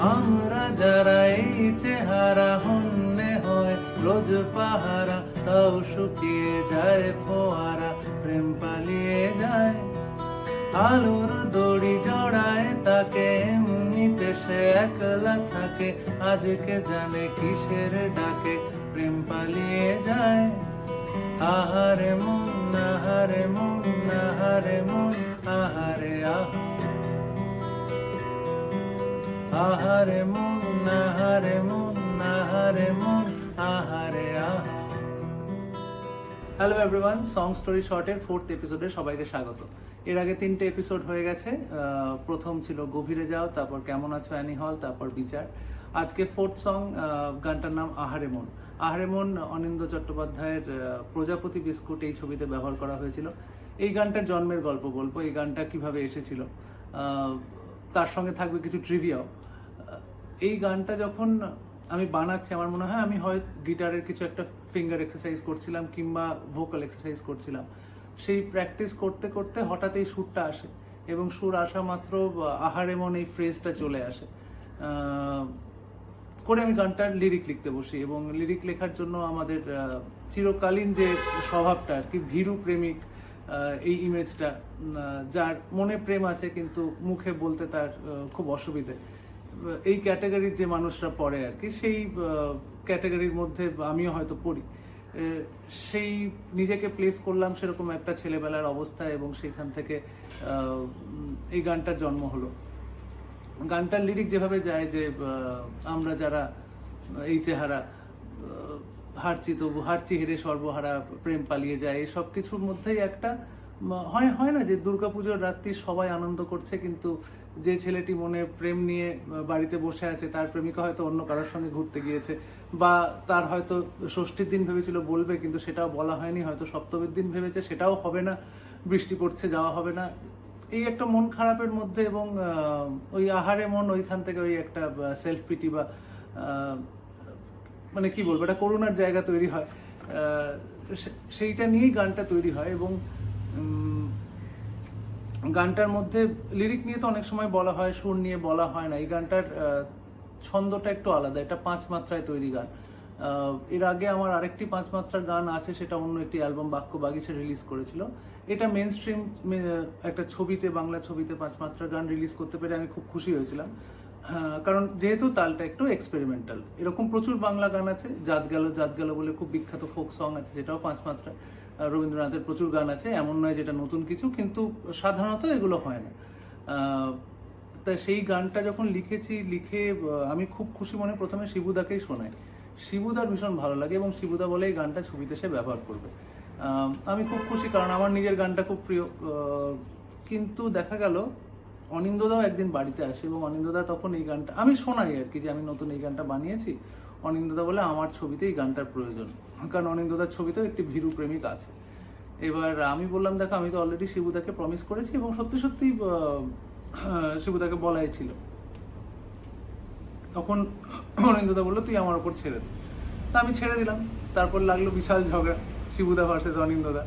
আমরা যারা এই চেহারা হন্যে হয় রোজ পাহারা, তাও শুকিয়ে যায় ফোয়ারা, প্রেম পালিয়ে যায়। আলোর দড়ি জড়ায় তাকে, এমনিতে সে একলা থাকে, আজকে জানে কিসের ডাকে, প্রেম পালিয়ে যায়। আহারে মন, আহারে মন, আহারে মন, আহারে আহা, আহারে মন, আহারে মন, আহারে মন, আহারে আহা। হ্যালো এভরিওয়ান, সং স্টোরি শর্টের 4th এপিসোডে সবাইকে স্বাগত। এর আগে 3টে এপিসোড হয়ে গেছে। প্রথম ছিল গভীরে যাও, তারপর কেমন আছো অ্যানি হল, তারপর বিচার। আজকে 4th সং, গানটার নাম আহারে মন। আহারে মন অনিন্দ্য চট্টোপাধ্যায়ের প্রজাপতি বিস্কুট এই ছবিতে ব্যবহার করা হয়েছিল। এই গানটার জন্মের গল্প বলবো, এই গানটা কিভাবে এসেছিল, তার সঙ্গে থাকবে কিছু ট্রিভিয়াও। এই গানটা যখন আমি বানাচ্ছি, আমার মনে হয় আমি হয়তো গিটারের কিছু একটা ফিঙ্গার এক্সারসাইজ করছিলাম কিংবা ভোকাল এক্সারসাইজ করছিলাম। সেই প্র্যাকটিস করতে করতে হঠাৎ এই সুরটা আসে, এবং সুর আসা মাত্র আহারে মন এই ফ্রেজটা চলে আসে। করে আমি গানটার লিরিক লিখতে বসি, এবং লিরিক লেখার জন্য আমাদের চিরকালীন যে স্বভাবটা আর কি, ভীরু প্রেমিক, এই ইমেজটা, যার মনে প্রেম আছে কিন্তু মুখে বলতে তার খুব অসুবিধে, এই ক্যাটাগরির যে মানুষরা পড়ে আর কি, সেই ক্যাটাগরির মধ্যে আমিও হয়তো পড়ি। সেই নিজেকে প্লেস করলাম সেরকম একটা ছেলেবেলার অবস্থায়, এবং সেখান থেকে এই গানটার জন্ম হলো। গানটার লিরিক যেভাবে যায় যে আমরা যারা এই চেহারা হারছি, তবু হারছি হেরে সর্বহারা, প্রেম পালিয়ে যায়, এই সব কিছুর মধ্যেই একটা হয় না যে দুর্গাপুজোর রাত্রি সবাই আনন্দ করছে, কিন্তু যে ছেলেটি মনে প্রেম নিয়ে বাড়িতে বসে আছে, তার প্রেমিকা হয়তো অন্য কারোর সঙ্গে ঘুরতে গিয়েছে, বা তার হয়তো ষষ্ঠীর দিন ভেবেছিল বলবে কিন্তু সেটাও বলা হয়নি, হয়তো সপ্তমীর দিন ভেবেছে সেটাও হবে না, বৃষ্টি পড়ছে যাওয়া হবে না, এই একটা মন খারাপের মধ্যে। এবং ওই আহারে মন, ওইখান থেকে ওই একটা সেলফ পিটি বা মানে কি বলবো, একটা করুণার জায়গা তৈরি হয়। সেইটা নিয়েই গানটা তৈরি হয়। এবং গানটার মধ্যে লিরিক নিয়ে তো অনেক সময় বলা হয়, সুর নিয়ে বলা হয় না। এই গানটার ছন্দটা একটু আলাদা, এটা 5 মাত্রায় তৈরি গান। এর আগে আমার আরেকটি 5 মাত্রার গান আছে, সেটা অন্য একটি অ্যালবাম বাক্য বাগিচা রিলিজ করেছিল। এটা মেন স্ট্রিম একটা ছবিতে, বাংলা ছবিতে 5 মাত্রার গান রিলিজ করতে পেরে আমি খুব খুশি হয়েছিলাম। কারণ যেহেতু তালটা একটু এক্সপেরিমেন্টাল। এরকম প্রচুর বাংলা গান আছে, জাত গেল বলে খুব বিখ্যাত ফোক সং আছে, সেটাও 5 মাত্রা। রবীন্দ্রনাথের প্রচুর গান আছে, এমন নয় যেটা নতুন কিছু, কিন্তু সাধারণত এগুলো হয় না। তাই সেই গানটা যখন লিখে আমি খুব খুশি মনে প্রথমে শিবুদাকেই শোনাই। শিবুদার ভীষণ ভালো লাগে, এবং শিবুদা বলে এই গানটা ছবিতে সে ব্যবহার করবে। আমি খুব খুশি, কারণ আমার নিজের গানটা খুব প্রিয়। কিন্তু দেখা গেল অনিন্দ্যদাও একদিন বাড়িতে আসে, এবং অনিন্দ্যদা তখন এই গানটা আমি শোনাই আর কি, যে আমি নতুন এই গানটা বানিয়েছি। অনিন্দ্যদা বলে আমার ছবিতে এই গানটার প্রয়োজন, কারণ অনিন্দ্যদার ছবিতেও একটি ভীরু প্রেমিক আছে। এবার আমি বললাম, দেখো আমি তো অলরেডি শিবুদাকে প্রমিস করেছি, এবং সত্যি সত্যি শিবুদাকে বলাই ছিল। তখন অনিন্দ্যদা বললো তুই আমার ওপর ছেড়ে দে। তা আমি ছেড়ে দিলাম। তারপর লাগলো বিশাল ঝগড়া, শিবুদা ভার্সেস অনিন্দ্যদা।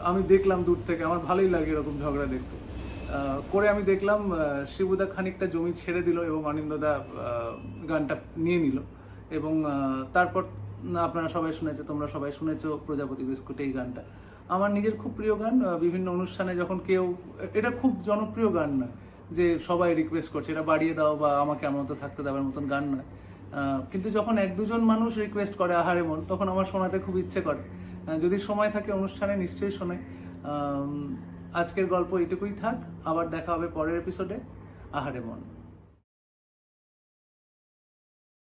আমি দেখলাম দূর থেকে, আমার ভালোই লাগে এরকম ঝগড়া দেখতে। করে আমি দেখলাম শিবুদা খানিকটা জমি ছেড়ে দিল, এবং অনিন্দ্যদা গানটা নিয়ে নিল। এবং তারপর আপনারা সবাই শুনেছে, তোমরা সবাই শুনেছো প্রজাপতি বিস্কুট, এই গানটা আমার নিজের খুব প্রিয় গান। বিভিন্ন অনুষ্ঠানে যখন কেউ, এটা খুব জনপ্রিয় গান নয় যে সবাই রিকোয়েস্ট করছে এটা বাড়িয়ে দাও বা আমাকে আমার মতো থাকতে দেওয়ার মতন গান নয়, কিন্তু যখন 1-2 জন মানুষ রিকোয়েস্ট করে আহারে মন, তখন আমার শোনাতে খুব ইচ্ছে করে। যদি সময় থাকে অনুষ্ঠানে নিশ্চয়ই শোনাই। আজকের গল্প এটুকুই থাক, আবার দেখা হবে পরের এপিসোডে। আহারে মন।